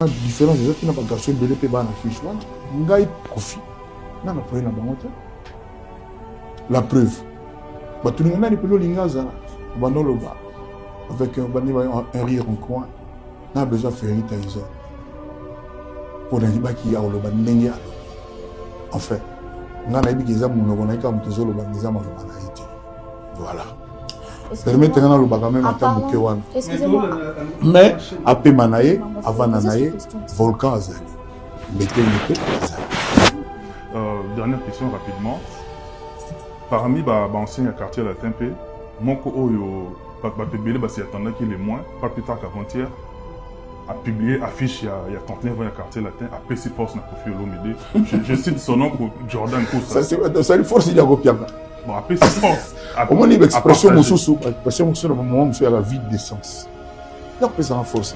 La différence c'est que n'a pas garçon belé pe ba na fiche là. Ngai profit. Na na problème na bango. La preuve. Ba tout le monde a pelo linga za. Ba no lo ba. Avec un rire en coin. Na besoin faire une taïsa. Pour les ba qui a lo ba ndenge. En fait, nga na bikiza munoko na ka mutezo lo ba ngiza ma lo ba na ite. Voilà. Permettez nous le même en tant que one. Mais après Manaï, avant Nanaï, volcan Azali. Mettez dernière question rapidement. Parmi les anciens quartiers latin, mon co-oyo, Pépélé, c'est attendant qu'il est moins, pas plus tard qu'avant-hier, a publié affiche il y a 39 ans, quartier latin, à PC Force n'a pas fait l'OMD. Je cite son nom pour Jordan Koussa. Ça une force, il y a copié. Bon, après, c'est force. Au moins, l'expression Moussou, l'expression Moussou, au moment où il y a la vie d'essence. Il y a après ça en force.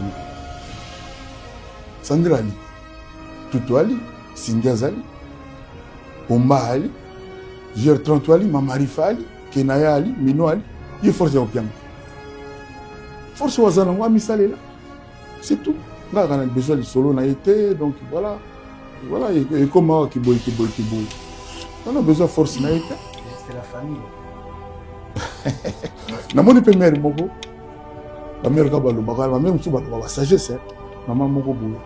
Sandra Ali, Toutou Ali, Cindy Ali, Omba Ali, Gertrude Ali, Mamarifa Ali, Kenaya Ali, Mino Ali, il y a force au piano. Force au hasard, on va misaler là. C'est tout. Là, on a besoin de solo, on a été, donc voilà. Voilà, et comment qui boit. On a besoin de force, on a été. C'est la famille. Namoni pe mère moko. La mère ka balo bakala, la mère musu balo ba sagesse. Maman moko bo.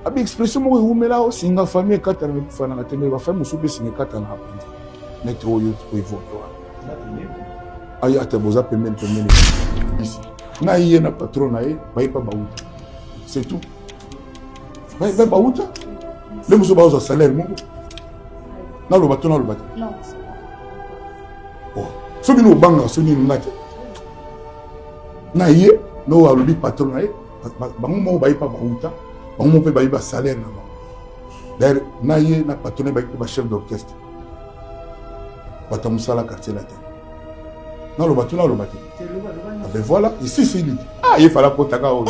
Abi expression moko umela o singa famille katana na fana na tembe ba famille musu be singa katana apindi. Net oyo ko evoke wa. Aya te boza pe mère ici. Na yé na patron na yé, ba pa bauta. C'est tout. Ba bauta. Le musu ba oza salaire moko. Na lo bato. Non. So bino banga so ni ngate na ye no alobi patron na ye bango mo ba ipa bauta bango mo pe ba iba salaire na ba d'ailleurs na ye na patron ba ipa chef d'orchestre bata musala quartier latin na lo bato avec voilà ici c'est lui il fallait potaka o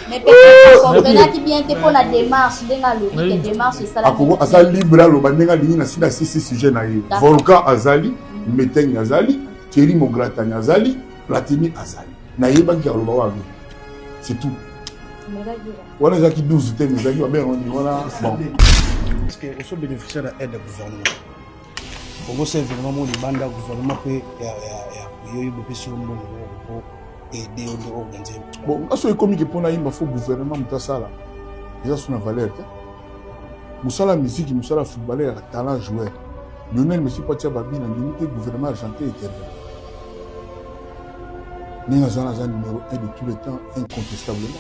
mais peut-être qu'il bien pour la démarche la démarche ça la asa libre lo bandenga lingi na sina sisi sujet na ye volcan azali meteng azali Thierry Mogratani azali Platini azali na yeba ki aloba wa c'est tout voilà ça qui 12 thèmes ça qui va bien on voilà bon parce que on se bénéficiaire de aide du gouvernement on se vraiment les bandes du gouvernement peut y a beaucoup sur pour aider aux organiser bon aso économique pour na yimba faut gouvernement mutasala déjà sur la valeur musala musique musala footballeur talent joueur Lionel Messi pas tia babi na limite gouvernement argentin éternel Ninga zana numéro 1 de tous les temps incontestablement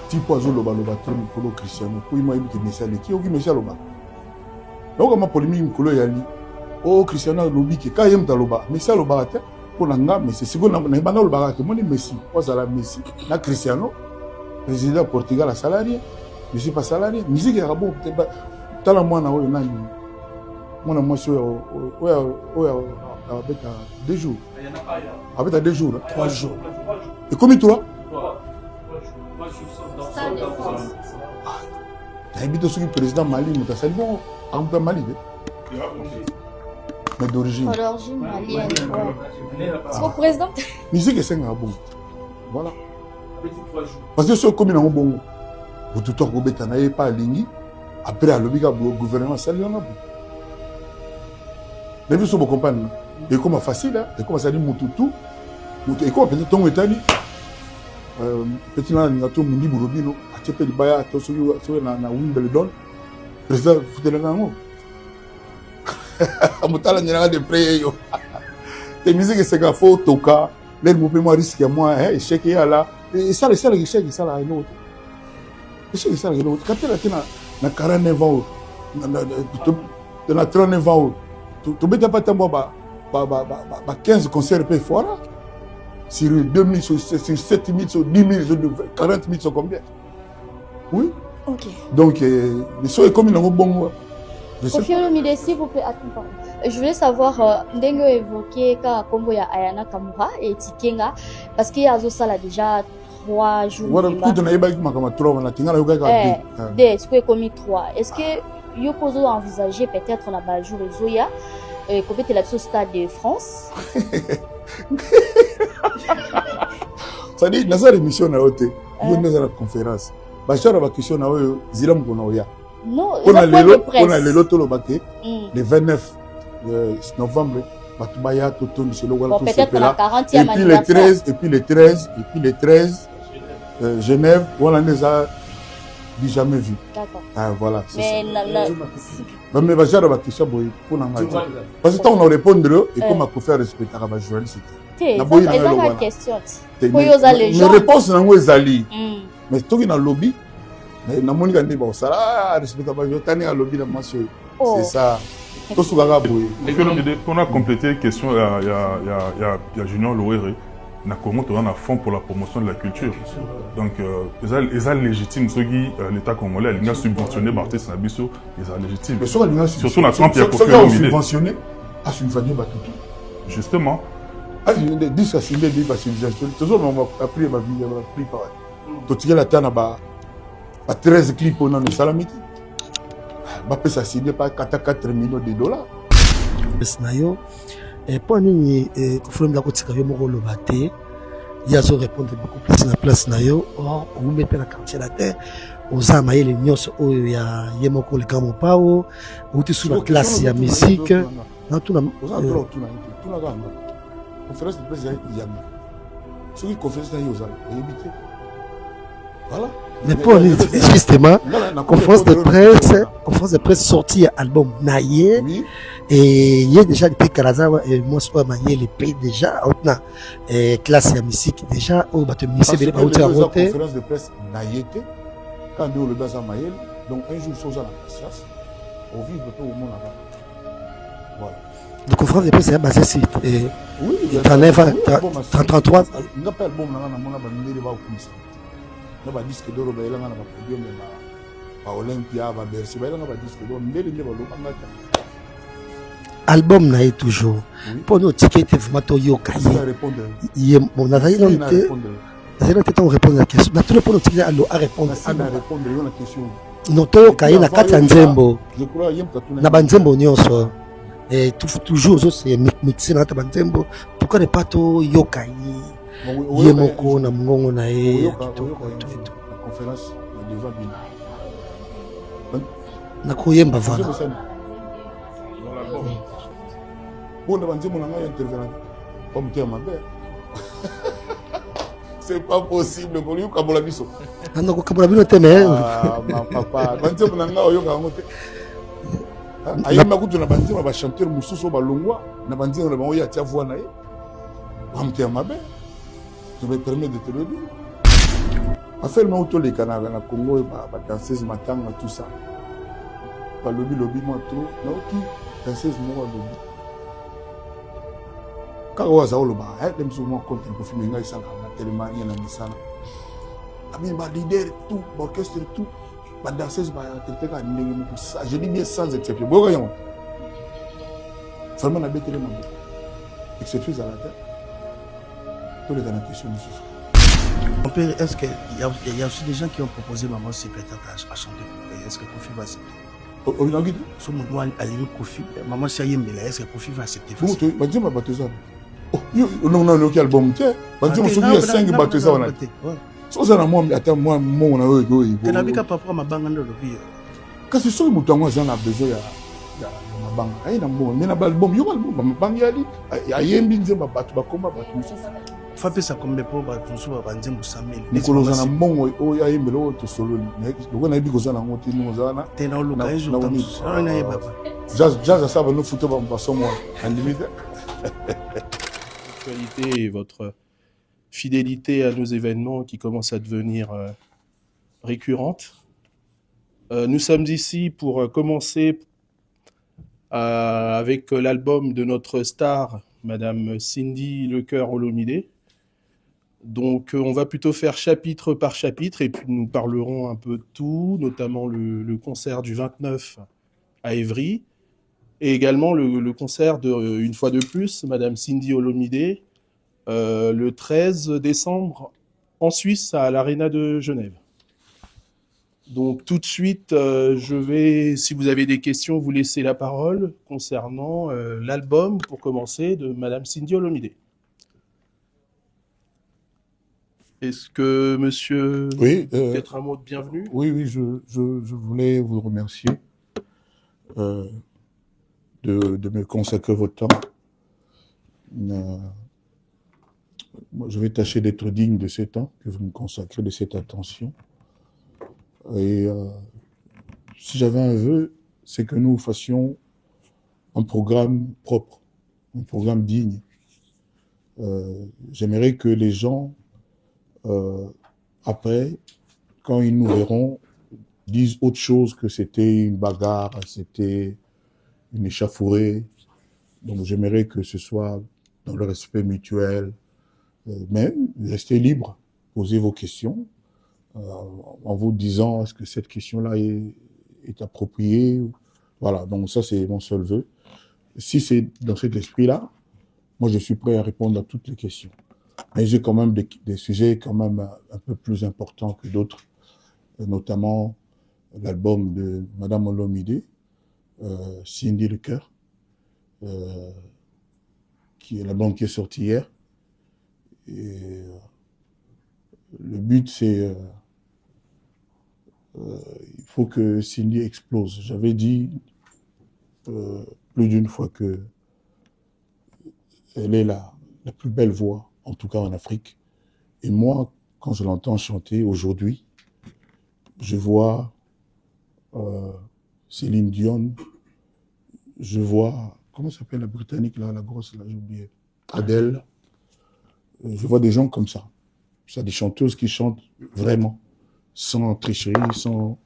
tipo azolo baloba trop mikolo Cristiano ko ima yiki Messi ale ki oki Messi aloba donc ma polémique mikolo yali o Cristiano lobi ke ka yem taloba Messi aloba te pour nga Messi siko na bana aloba ke moni Messi ozala Messi na Cristiano président Portugal a salarié Messi pas salarié musique ya rabo tala mwana oyo nani mwana mwasi oyo avec 2 jours avec 2 jours 3 jours et combien toi habite sur le président Mali mais ça bon en Mali mais d'origine malienne son président musique est 5 bon voilà parce que ce commune en bon vous tout temps robeta na pas lingi après à l'obika gouvernement ça lui en a bon les vies sont vos compagnes et comment facile et comment ça dit mututu et comment peut-être ton étali petit là ngato mundi burobino achepe libaya to so na Wimbledon président futela nango amutala nyanga de près yo les musiques c'est qu'il faut toka les mouvements risque à moi échec ya là et ça le échec ça là une autre échec ça une autre quand tu na 49 ans na 39 ans tu mets pas ta moi 15 concerts pe fora sur 2000 sur 7000 sur 10 000 sur 40 000 sur combien oui ok donc les soins comme ils ont bon s'il vous plaît, attends. Je voulais savoir, Ndengo évoqué Kombo ya Ayana Kamura et Tikenga, parce qu'il y a déjà 3 jours. Voilà, tout on a eu 3, on a tenu est-ce que commis 3? Est-ce que vous pouvez envisager peut-être on a un jour Zoya, comme tu l'as au Stade de France? Ça dit, dans cette émission, on a ôté. yo neza la conférence bachara ba question na oyo zila mukona oya Non, on a ils ont lelo point de on a presse. lelo tolo baké Mm. le 29 novembre batubaya toto niselo wala Bon, tout peut-être la sepela 40e et puis le anniversaire. 13 et puis le 13 et puis le 13 Genève wala neza du jamais vu. D'accord. Ah voilà, c'est Mais ça. Mais bachara ba question boy pour na ngai. Parce que on a répondre et comme à faire respecter à ba journaliste. ils Na boyi na ont ngalo une wana. question. Mais Pour eux, les gens. réponse nango ezali. Mm. Mais toki na lobby na moni kandi ba sala respecter ba jotani à lobby na monsieur. Oh. C'est ça. To sukaka boy. On a complété la question, il y a Junior Loere. Na Congo, on a un fonds pour la promotion de la culture. Donc, ils sont légitimes. L'État congolais, il a subventionné l'artiste Nabiso, ils sont légitimes. Mais surtout la Trump, il y a pour faire subventionné à subventionner Batutu. Justement. Ah, je dis ça, c'est bien parce que toujours on m'a appris ma vie, on m'a appris par. Tu tires la tana ba 13 clips on a le salamiti. Ba pesa signé par 4 millions de dollars. Besnayo pour nini kofrem la kotika yo moko loba te ya zo répondre beaucoup plus na place na yo or on met pe na quartier la terre oza mayele nyonso oyo ya ye moko le kamo pao uti sous la classe ya musique na tuna oza trop tuna gamba conférence de presse ya soki conférence na yo oza éviter voilà. Mais pour justement conférence de presse sortie album naie oui. Et il y a déjà depuis Karazawa et moi je crois que les pays déjà na classe ya musique déjà au bateau ministère de la conférence de presse naïete quand on le base à Maël donc un jour chose à la patience on vit au monde là voilà. La conférence de presse est basée sur oui 33 on appelle bon là na mona ba ndele ba kumisa na ba disque d'or ba elanga na ba podium ba Olympia ba Bercy ba elanga ba disque d'or ndele ndele ba lokanga album na toujours pour nous ticket vraiment to yoka yi mon nazali non te nazali te on répondre la question na tout pour nous ticket à répondre à répondre la question non to yoka yi na kati nzembo je crois na banzembo nyonso et toujours c'est mixé na banzembo pourquoi ne pas to yoka yi ye moko na mongongo na ye conférence devant bien na koyemba vala bon on va dire mon ami intervenant comme tu es ma belle c'est pas possible pour lui comme la biso ando ko kabula bino te mais ma papa banze mon nga oyo ka ngote ayi makutu na banze ba chanteur mususu ba longwa na banze na ba oya tia voix na ye comme tu es ma belle je me permets de te le dire affaire ma auto les canards na Congo ba danseuse matanga tout ça ba lobby moi trop na qui danseuse moi lobby quand on va au Loba, même si on compte un peu filmer, il y a tellement rien à misana. Ami ba leader tout, orchestre tout, ba danseuse ba quelqu'un a négé beaucoup ça. Je dis bien sans exception. Bon voyons. Vraiment na bête les membres. Exception à la tête. Tous les dans la question ici. Mon père, est-ce qu'il y a aussi des gens qui ont proposé maman secrétaire à chanter pour payer? Est-ce que Kofi va accepter? On a dit sur mon doigt à l'île Kofi, maman Sayembela, est-ce que Kofi va accepter? Vous tu vas dire ma baptisation. Non, non, le album, tiens. Parce que je me souviens 5 baptisants. So ça na moi attends moi na oyo oyo. Que nabika papa mabanga ndo lobi. Kasi so mutango za na besoin ya mabanga. Ai na mbongo, mais na album yo album mabanga yali ayembi nzemba batu bakoma batu mususu. Fa pesa kombe po batu mususu ba nzembo 100000. Nikolo za na mbongo oyo ayembelo oyo to solo ni. Loko na bigo za na ngoti no za na. Tena oluka ejo tamu. Na ye baba. Jazz ça va nous foutre ba somo en limite. Et votre fidélité à nos événements qui commencent à devenir récurrentes. Nous sommes ici pour commencer avec l'album de notre star, Madame Cindy Lecoeur Olomide. Donc on va plutôt faire chapitre par chapitre et puis nous parlerons un peu de tout, notamment le concert du 29 à Évry. Et également le concert de, une fois de plus, Madame Cindy Olomide, le 13 décembre en Suisse à l'Arena de Genève. Donc tout de suite, je vais, si vous avez des questions, vous laisser la parole concernant l'album, pour commencer, de Madame Cindy Olomide. Est-ce que monsieur... Oui, peut-être un mot de bienvenue? oui, je voulais vous remercier euh, de me consacrer votre temps. Moi, je vais tâcher d'être digne de ce temps que vous me consacrez, de cette attention. Et si j'avais un vœu, c'est que nous fassions un programme propre, un programme digne. J'aimerais que les gens, après, quand ils nous verront, disent autre chose que c'était une bagarre, c'était une échauffourée. Donc j'aimerais que ce soit dans le respect mutuel, mais restez libre, posez vos questions en vous disant est-ce que cette question-là est appropriée. Voilà, donc ça c'est mon seul vœu. Si c'est dans cet esprit-là, moi je suis prêt à répondre à toutes les questions. Mais j'ai quand même des sujets quand même un peu plus importants que d'autres, notamment l'album de Madame Olomide, Cindy le Cœur, qui est l'album qui est sorti hier. Et le but, c'est il faut que Cindy explose. J'avais dit plus d'une fois que elle est la plus belle voix, en tout cas en Afrique. Et moi, quand je l'entends chanter aujourd'hui, je vois Céline Dion, je vois, comment s'appelle la Britannique, là, la grosse, là, j'ai oublié, Adele. Je vois des gens comme ça. C'est des chanteuses qui chantent vraiment, sans tricherie, sans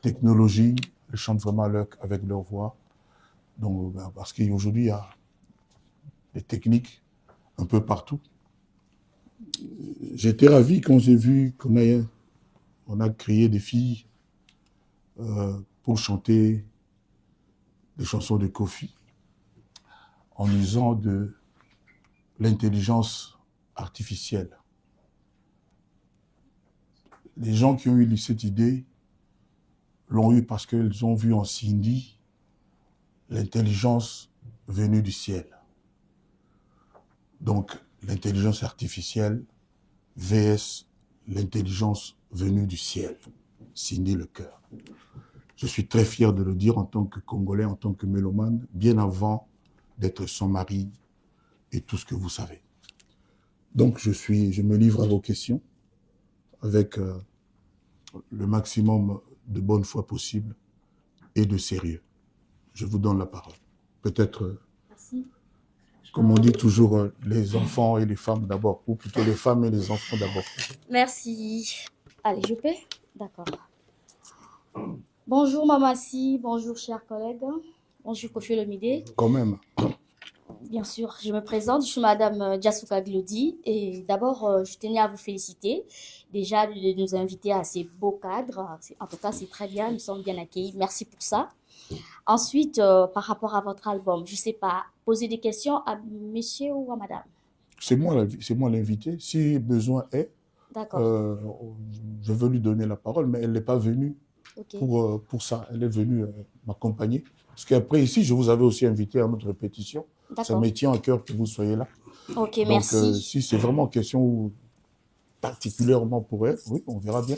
technologie. Elles chantent vraiment avec leur voix. Donc, parce qu'aujourd'hui, il y a des techniques un peu partout. J'étais ravi quand j'ai vu qu'on a créé des filles pour chanter des chansons de Kofi en usant de l'intelligence artificielle. Les gens qui ont eu cette idée l'ont eu parce qu'ils ont vu en Cindy l'intelligence venue du ciel. Donc, l'intelligence artificielle vs l'intelligence venue du ciel. Cindy le Cœur. Je suis très fier de le dire en tant que Congolais, en tant que mélomane, bien avant d'être son mari et tout ce que vous savez. Donc, je me livre à vos questions avec le maximum de bonne foi possible et de sérieux. Je vous donne la parole. Peut-être, comme on dit toujours, les enfants et les femmes d'abord, ou plutôt les femmes et les enfants d'abord. Merci. Allez, je peux? D'accord. Bonjour Mamassi, bonjour chers collègues, bonjour Kofi Olomide. Quand même. Bien sûr, je me présente, je suis Madame Diasuka Glody et d'abord, je tenais à vous féliciter déjà de nous inviter à ces beaux cadres. En tout cas, c'est très bien, nous sommes bien accueillis, merci pour ça. Ensuite, par rapport à votre album, je ne sais pas, poser des questions à monsieur ou à madame? C'est moi l'invité. Si besoin est, je veux lui donner la parole, mais elle n'est pas venue pour ça. Elle est venue m'accompagner. Parce qu'après, ici, je vous avais aussi invité à notre répétition. Ça me tient à cœur que vous soyez là. Ok, donc, merci. Si c'est vraiment question particulièrement pour elle, oui, on verra bien.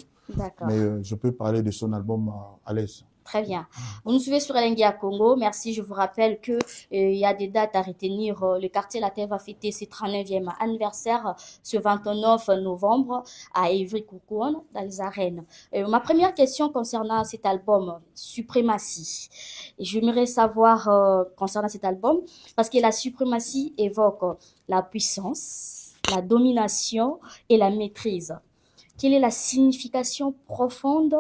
Mais je peux parler de son album à l'aise. Très bien. Vous nous suivez sur Elengia Congo. Merci. Je vous rappelle que il y a des dates à retenir. Le quartier La Terre va fêter ses 39e anniversaire ce 29 novembre à Ivry-Courcouronne, dans les arènes. Ma première question concernant cet album, Suprématie. J'aimerais savoir concernant cet album, parce que la suprématie évoque la puissance, la domination et la maîtrise. Quelle est la signification profonde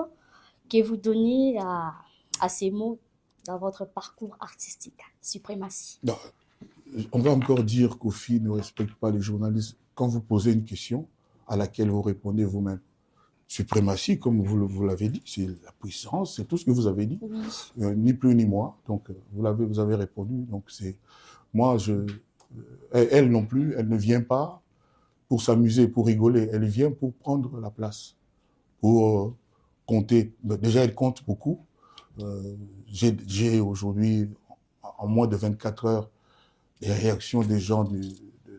que vous donnez à ces mots dans votre parcours artistique? Suprématie. Non, on va encore dire qu'Ofi ne respecte pas les journalistes quand vous posez une question à laquelle vous répondez vous-même. Suprématie, comme vous l'avez dit, c'est la puissance, c'est tout ce que vous avez dit, oui. Ni plus ni moins. Donc vous avez répondu. Donc c'est moi, elle non plus, elle ne vient pas pour s'amuser, pour rigoler. Elle vient pour prendre la place, pour compter. Déjà, elle compte beaucoup. J'ai aujourd'hui, en moins de 24 heures, les réactions des gens de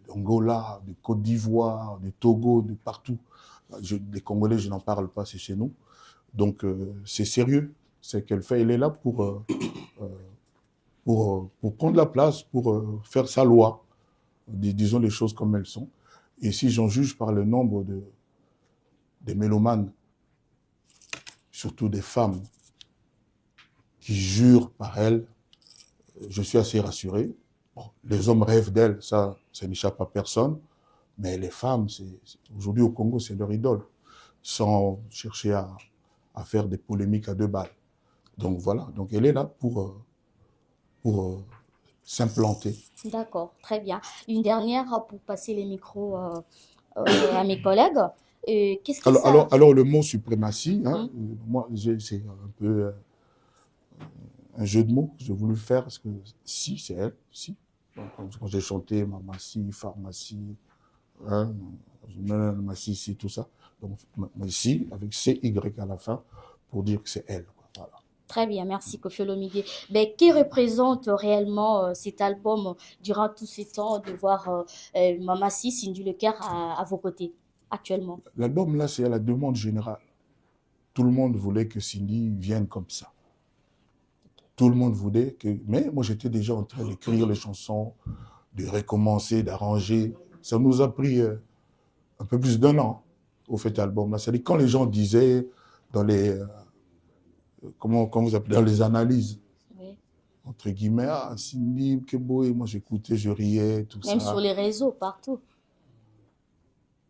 d'Angola, de Côte d'Ivoire, de Togo, de partout. Les Congolais, je n'en parle pas, c'est chez nous. Donc, c'est sérieux, c'est qu'elle fait. Elle est là pour prendre la place, pour faire sa loi. Disons les choses comme elles sont. Et si j'en juge par le nombre des mélomanes, surtout des femmes, qui jurent par elle, je suis assez rassuré. Bon, les hommes rêvent d'elle, ça n'échappe à personne. Mais les femmes, aujourd'hui au Congo, c'est leur idole, sans chercher à faire des polémiques à 2 balles. Donc voilà, donc elle est là pour s'implanter. D'accord, très bien. Une dernière pour passer les micros à mes collègues. Qu'est-ce que ça... Alors le mot suprématie, hein, moi, c'est un peu un jeu de mots que j'ai voulu faire, parce que si, c'est elle, si. Quand j'ai chanté Mamassi, Pharmacie, hein, Mamassi, tout ça. Donc, si, avec CY à la fin, pour dire que c'est elle. Quoi. Voilà. Très bien, merci Koffi Olomide. Mais qui représente réellement cet album durant tout ce temps de voir Mamassi, Cindy Leclerc à vos côtés actuellement? L'album là, c'est à la demande générale. Tout le monde voulait que Cindy vienne comme ça. Tout le monde voulait que... Mais moi, j'étais déjà en train d'écrire les chansons, de recommencer, d'arranger. Ça nous a pris un peu plus d'1 an au fait album là. C'est-à-dire quand les gens disaient dans les... comment vous appelez, dans les analyses, Oui. Entre guillemets, ah, Cindy, Kebo, et moi j'écoutais, je riais, tout ça. Même sur les réseaux, partout.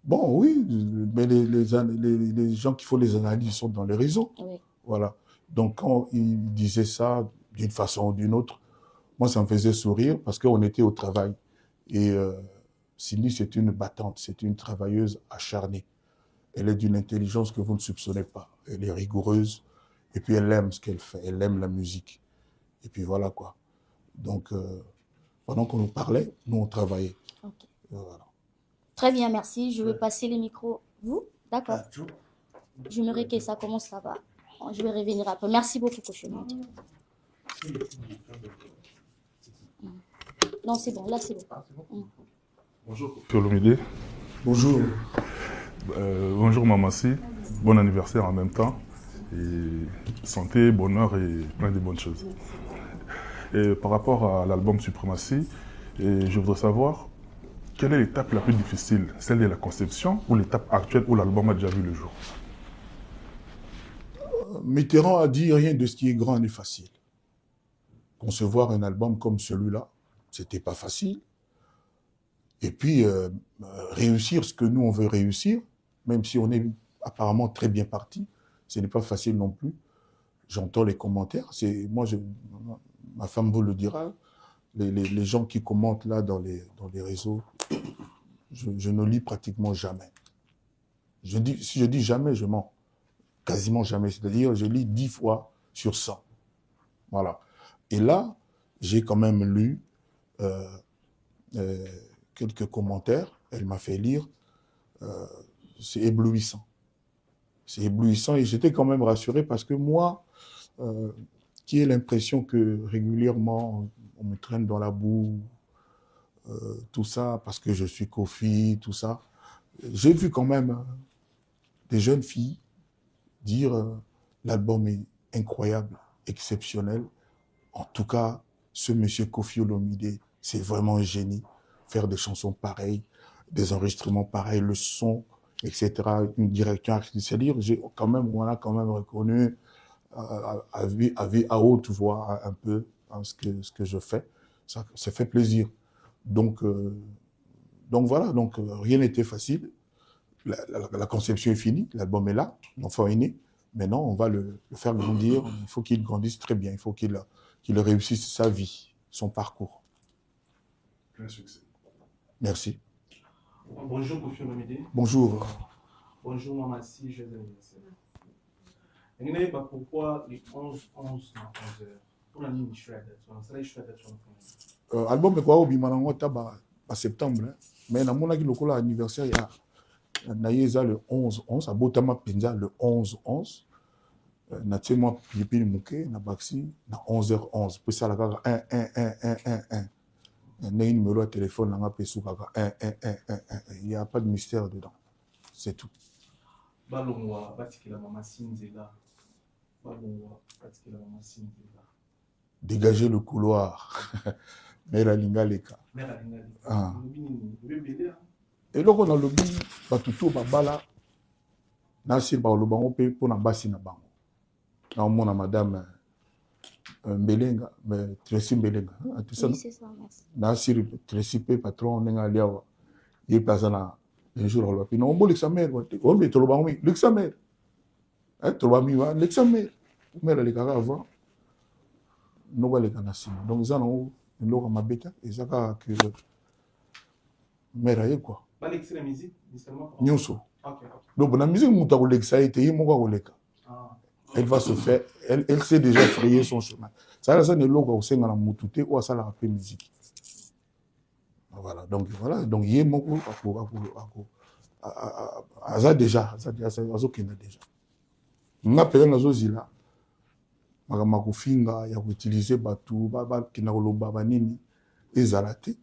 Bon, oui, mais les gens qui font les analyses sont dans les réseaux. Oui. Voilà. Donc quand ils disaient ça d'une façon ou d'une autre, moi ça me faisait sourire parce qu'on était au travail. Et Cindy, c'est une battante, c'est une travailleuse acharnée. Elle est d'une intelligence que vous ne soupçonnez pas. Elle est rigoureuse. Et puis elle aime ce qu'elle fait, elle aime la musique. Et puis voilà quoi. Donc pendant qu'on nous parlait, nous on travaillait. Okay. Voilà. Très bien, merci. Je vais passer les micros. Vous? D'accord. J'aimerais que ça commence là-bas. Je vais revenir après. Merci beaucoup, Koffi Olomide. Non, c'est bon, là c'est bon. Bonjour Koffi Olomide. Bonjour. Bonjour Mamassi. Bon anniversaire en même temps. Et santé, bonheur et plein de bonnes choses. Et par rapport à l'album Suprématie, je voudrais savoir quelle est l'étape la plus difficile, celle de la conception ou l'étape actuelle où l'album a déjà vu le jour? Mitterrand a dit rien de ce qui est grand n'est facile. Concevoir un album comme celui-là, c'était pas facile. Et puis réussir ce que nous on veut réussir, même si on est apparemment très bien parti, ce n'est pas facile non plus. J'entends les commentaires. Moi, ma femme vous le dira. Les gens qui commentent là dans les réseaux, je ne lis pratiquement jamais. Si je dis jamais, je mens. Quasiment jamais. C'est-à-dire, je lis 10 fois sur 100. Voilà. Et là, j'ai quand même lu quelques commentaires. Elle m'a fait lire. C'est éblouissant. C'est éblouissant et j'étais quand même rassuré parce que moi, qui ai l'impression que régulièrement, on me traîne dans la boue, tout ça, parce que je suis Koffi, tout ça. J'ai vu quand même des jeunes filles dire l'album est incroyable, exceptionnel. En tout cas, ce monsieur Koffi Olomide, c'est vraiment un génie. Faire des chansons pareilles, des enregistrements pareils, le son, etc. Une direction artistique. On a quand même reconnu à haute voix un peu hein, ce que je fais. Ça fait plaisir. Donc voilà, donc rien n'était facile. La conception est finie, l'album est là, l'enfant est né. Maintenant, on va le faire grandir. Il faut qu'il grandisse très bien. Il faut qu'il réussisse sa vie, son parcours. Plein succès. Merci. Bonjour Koffi Olomide. Bonjour. Bonjour Mamassi, joyeux anniversaire. Je ne sais pas pourquoi les 11 dans 11 heures. Pour la ligne Shredder, ça va Shredder sur le fond. Album est quoi au Bimanango Taba en septembre. Mais dans mon anniversaire, il y a Naïza le 11-11, à Botama Penza le 11-11. Natsema Pipi Mouké, na Baxi, na 11h11. Puis ça, la 1-1-1-1-1-1. Il y a un numéro de téléphone, il n'y a pas de mystère dedans. C'est tout. Dégagez le couloir. Mère Linga Leka. Et donc on a le but, Batuto Babala, Nasir Baolobango pour Nabasi Nabango. Là on a madame Mbelenga, Tracy Mbelenga. Oui, c'est ça, merci. Nasir Tracy patron, on a liawa. Il est passé là. Un jour on l'a dit, non, on va l'examen. On va l'examen. L'examen. Mais les gars avant, nous allons les canasser. Donc ils ont une loge à ma bête et ça va que mais quoi. Pas l'extrait musique, Nyonso. Donc la musique monte à l'exaïté, elle va se faire, elle sait déjà frayer son chemin. Ça c'est une loge au sein de la moutouté ou à ça la rapper musique. Voilà, donc il y a mon ça déjà, ça déjà. N'a pas un azozila. Magamakufinga ya utiliser batu baba kina koloba banini ezalate.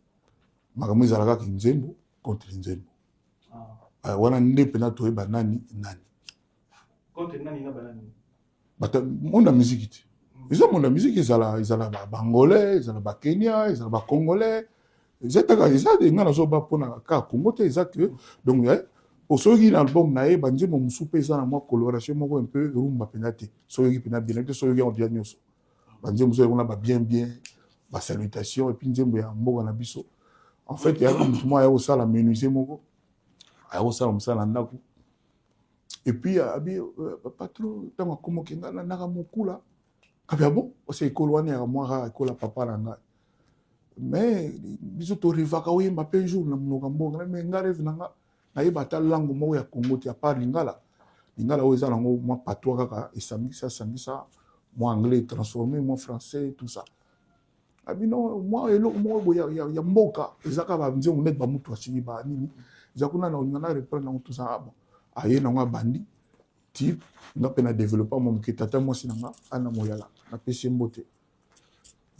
Magamu ezalaka kinzembo contre nzembo. Wana ndepe na toye banani nani. Contre nani na banani. Bata monde musique. Ils ont monde musique ezala ba bangolais, ezala ba Kenya, ezala ba congolais. Ezataka ezade ngana zo ba pona ka Congo te ezate. Donc au soki l'album nae banze mo musupe za na moi coloration moko un peu rumba penate soki pena bien que soki on dit nyonso banze muso on a bien ba salutation et puis nzembo ya mboka na biso en fait il y a comme moi ya ça la menuisier moko ya ça comme ça na ndako et puis abi pas trop tant comme kinga na naka mokula abi bon c'est kolwani ya moi ra kola papa na nga mais biso to rivaka oui mbape un jour na mnoka mboka mais ngareve na nga naye bata langue moko ya Congo ti à part lingala o eza nango moi patois kaka esangisa moi anglais transformé moi français tout ça abi non moi elo mo ya mboka ezaka ba nzongo net ba mutu asini ba nini ezakuna na ngana reprendre tout ça bon aye nango bandi type nga pena développer mon ki tata moi sinanga ana moyala na pesi mbote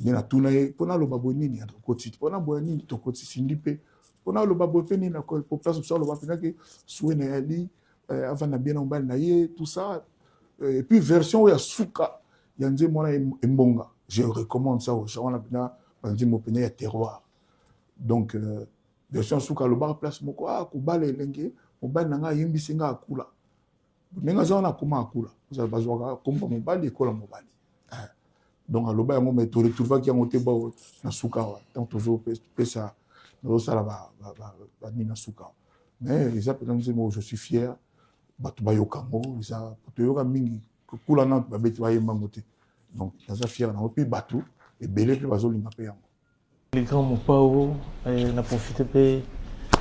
na tuna ye pona lo babo nini ya koti pona boya nini to koti sindipe on a le babo fini na pour place sur le bapina que souene ali avant na bien on bal na ye tout ça et puis version ya suka ya nze mona embonga je recommande ça aux gens na banzi mo pena ya terroir donc version suka le bar place moko ko bale lenge mo bal na nga yimbi singa akula nenga zona kuma akula za bazwaka komba mo bali kola mo bali donc le bar mo me to retrouver ki ngote ba na suka wa donc toujours pesa ça là nina suka mais ils appellent je suis fier batu bayokango ça to yoka mingi kula na ba beti ba yemba ngote donc ça fier na puis batu et belé pe bazolinga pe yango les grands mopao na profiter pe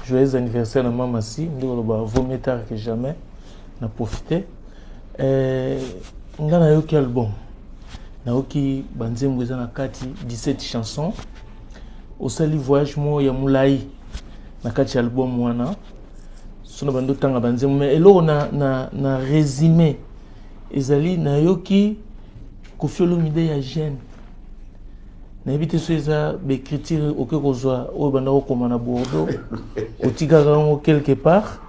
joyeux anniversaire na mama si ndiko ba vaut mieux tard que jamais na profiter ngana yoki album na yoki banzembo eza na kati 17 chansons au sali voyage mo ya mulai na kati album wana sona bando tanga banze mais elo na résumé ezali na yoki Koffi Olomide ya jeune na éviter ça écriture auquel kozwa o banda ko na Bordeaux otika rango quelque part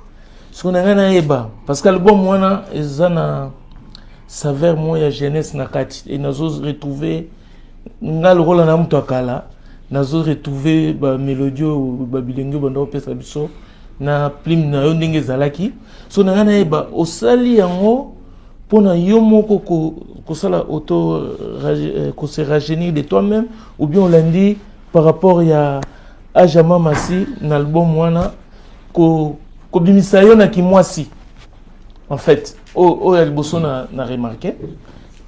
sona ngana eba parce que album wana ezana saveur mo ya jeunesse na kati et nazo retrouver ngal rola na mtu akala nazo retrouver ba mélodio ba bilenge banda opesa biso na plim na yo ndenge zalaki so na ngana eba osali yango pona yo moko ko sala auto ko se rajeunir de toi-même ou bien on l'a dit par rapport ya Ajama Masi na album wana ko bimisa yo na kimwasi en fait el boso na remarqué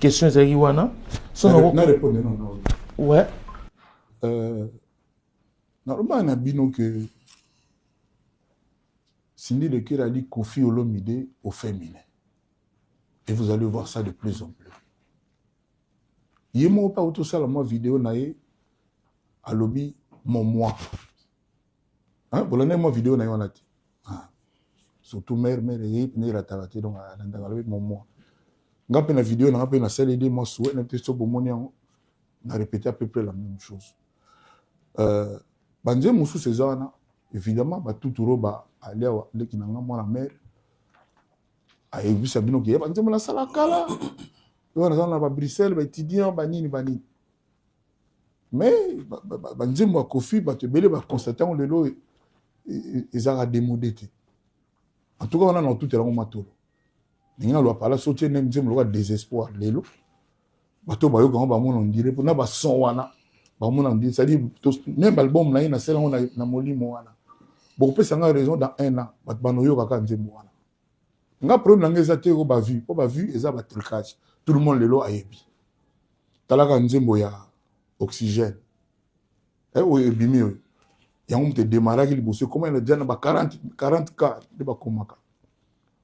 question zaki wana so na répondre non ouais normalement, on a que Cindy Le Cœur a dit Koffi Olomide au féminin. Et vous allez voir ça de plus en plus. Il y a pas auto ça la vidéo nae à lobby mon moi. Hein, vous l'avez moi vidéo nae on a dit. Surtout mère et ne la talaté donc à mon moi. Ngapé la vidéo ngapé na celle de moi souhait na testo bomoni on a répété à peu près la même chose. banze mosusu eza wana évidemment batuturo baali awa ndeki na nga mwana mare ayebisa bino ke banzembo nasala kala wana aza na babruxelles baétudiant banini mais banzembo ya kofi bato ebele baconstate yango lelo ezaka démodé te en tout cas wana na otutela yango matolo ndenge na lwapala so tie ne nzembo loka désespoir lelo bato bayoka yango bamona ondire mpona bason wana bamona ondire c'est-à-dire même album na ye nasala yango na molimo wana bokopesa nga raison dans 1 an bato banoyokaka nzembo wana nga problème na nga eza te oyo bavu mpo bavu eza batrucage tout le monde lelo ayebi talaka nzembo ya oxygène oyo ebimi oyo yango moto edemaraki liboso ekoma ena dia na ba 40 cas nde bakomaka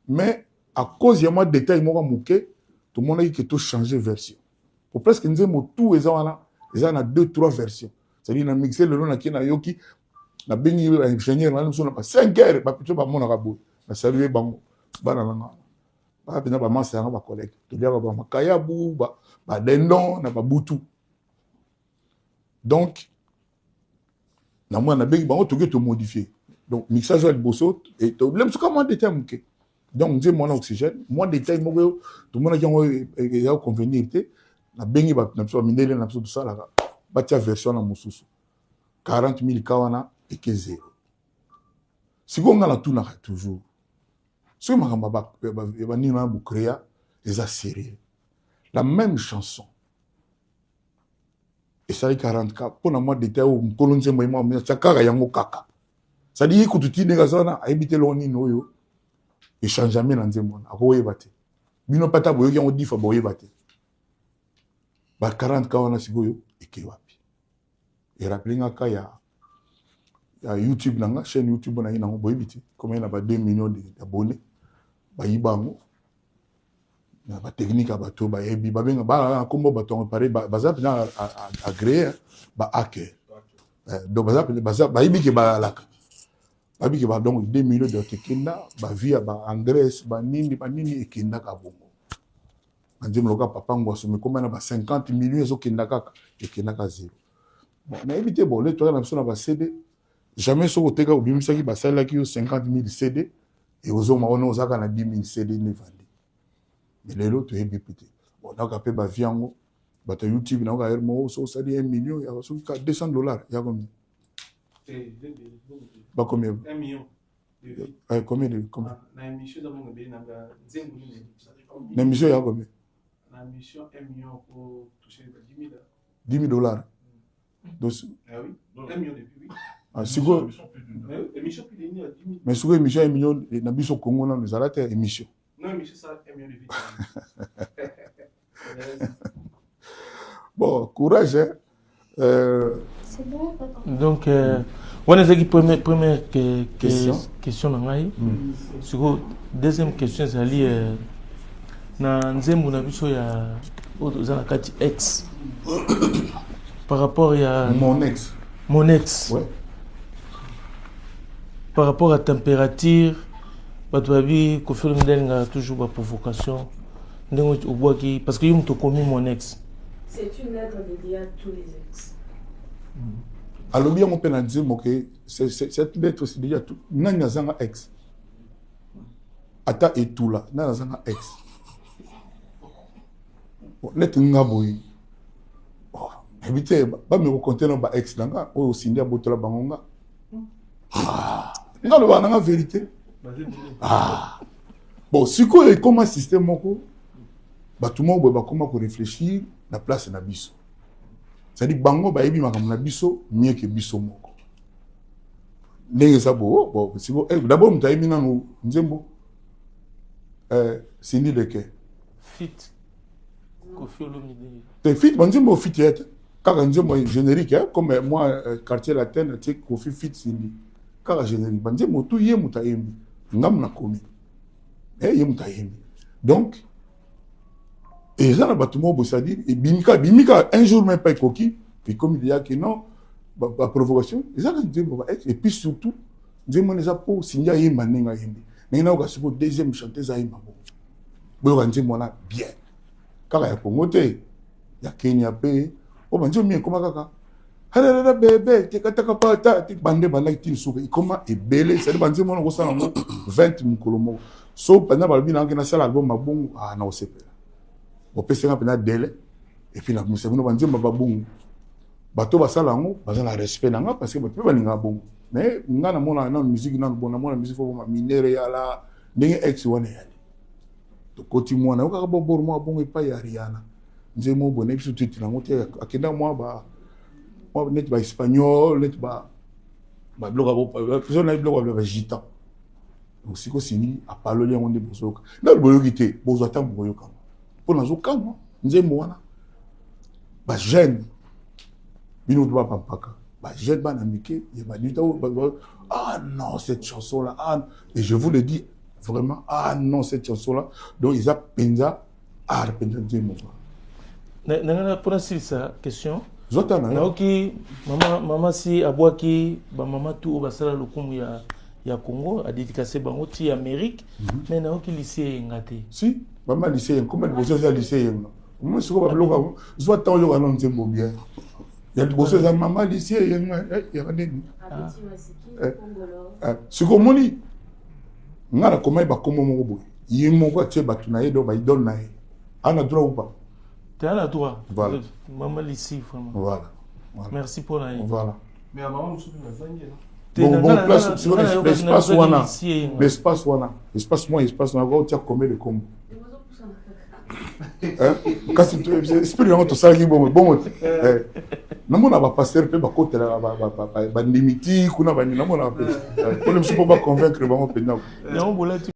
mais à cause ya mwa détail moko moke tomonaki ke tochange version po presque nzembo tout eza wana eza na 2-3 versions c'est-à-dire na mixe lelo naki nayoki nabengi ingénieur na biso na ba 5 heures bapito bamonaka boye nasalue bango bana nanga bana pena bamasa yango bacollègue toliaka bamakayabu badendon na babutu donc na mwana nabengi bango toke tomodifie donc mixage ya liboso lemosuka mwa détail moke donc nzembo wana oxygène mwa détail moko oyo tomonaki yango eza convenir te nabengi bato na biso bamindele na biso tosalaka batia version na mosusu 40 000 ka wana eke 0 sikoyo nga natunaka toujours soki makambo banini wana bocréa eza sérieux la même chanson esali 40K mpona mwa détail oyo mokolo nzembo ye tia kaka yango kaka c'est-à-dire ye kutu ti ndenge aza wana ayebi te eloko nini oyo echangeame na nzembo wana akoyeba te bino pata boyoki yango 10 fois boyeba te ba 40K wana sikoyo eke wapi erapele nga ka ya YouTube nanga chaîne YouTube na ye nango boyebi te comme na ba 2 millions d'abonnés bayiba yango na ba technique ya bato bayebi babenga bakombo bato repare baza mpena agréé ba hacker donc baza bayebi ke balaka bayebi ke donc 2 millions de tekenda bavia ba Andrés banini ekendaka bongo anzembo loka papa ngwaso mekoma na ba 50 millions ezokenda kaka ekendaka 0 bon nayebi te bon le toka na biso na ba CD jamais soko teka obimisaki basalelaki yo 50 000 CD et ozoma ona ozaka na 10 000 CD ne vandi mais lelo toyebi pete bon naka pe ba viango bato YouTube naka yer mo so sali 1 million ya so ka $200 ya combien ba combien 1 million combien na émission d'abord ngebe na nzengu ni na émission ya combien na émission 1 million pour toucher $10 000 donc ah oui 1 million depuis oui ah sigo émission plus de 10 000 mais sigo émission 1 million na biso Congo na nous arrêter émission non émission ça 1 million de bon courage hein? C'est bon, papa. Donc, on a dit première question na ngai. Siko deuxième question zali na nzembo na biso ya oza na kati ex par rapport ya mon ex ouais. Par rapport à température bato babi ko film ndenga toujours ba provocation ndengo obwaki parce que yum to commis mon ex. C'est une lettre dédiée à tous les ex. Alors bien mon père a dit que cette lettre c'est déjà tout nani azanga ex ata etula nani azanga ex lettre ngaboyi bon habité ba me raconter na ba ex nanga o sindia botola bangonga ngalo bana nga vérité bon siko e comme système moko bato mo ba koma ko réfléchir na place na biso. C'est-à-dire bango ba yebi makambo na biso mieux que biso moko. Ndenge ça bon siko d'abord mutayebi nanu nzembo Cindy Deke fit Kofi Olomide te fit banzembo fit yete kaka nzembo générique hein comme moi quartier latin tu Kofi fit Cindy kaka générique banzembo tout ye mutayebi ngam na komi ye mutayebi donc et ça na batumo bo c'est-à-dire et bimika un jour même pas coquille puis comme il dit que non ba provocation ça na nzembo et puis surtout nzembo neza po sinja yemba nenga yembi nina okasipo deuxième chanteuse ayemba bo nzembo na bien kaka ya Congo te ya Kenya pe o banzo mi koma kaka halala bébé tekataka pata bande balaki tili suka ikoma ebele c'est banzi mona ko sala mo 20 mukolo mo so pendant balobi na ngena sala album mabungu na osepela opesanga pena délai et puis na musego no banzi mabungu bato basala ngo bazala respect nanga parce que bato balinga bongo mais ngana mona na musique na bona mona musique fo ma minere ya la ndenge ex wana ya to koti mwana okaka bobor mo bongo epa ya Rihanna nzemo boné biso tuti na ngote akenda mo ba net ba espagnol net ba bloga ba personne bloga ba gitan donc siko sini a parler on de bozoka na boyoki te bozata boyoka pour zo kama nzemo wana ba jeune bino doit pas paka ba jeune ba na mike ya ba dita ah non cette chanson là ah et je vous le dis vraiment ah non cette chanson là donc ils a penza ah penza nzemo na pour ça question zotana naoki mama si abwaki ba mama tout basala lokumu ya Congo a dédicacé bango ti Amérique mais naoki lycée ngate si mama lycée comment de ça lycée moi ce ko ba bloka zotana yo kana nzembo bien ya boso za mama lycée ya nini ce ko moni ngara komai ba komo moko boy yimo ko tie ba tunaye do ba idol nae ana droit ou pas. Tu as la droit. Voilà. Maman ici, vraiment. Voilà. Merci pour la. Voilà. Mais à maman, nous bon, place sur l'espace wana. L'espace wana. L'espace moi, l'espace wana. On tient combien de combos. Quand c'est esprit de notre salle qui bon. Namo na ba pasteur pe ba côté là ba limiti kuna ba namo na pe. Pour ne pas convaincre ba mo pena.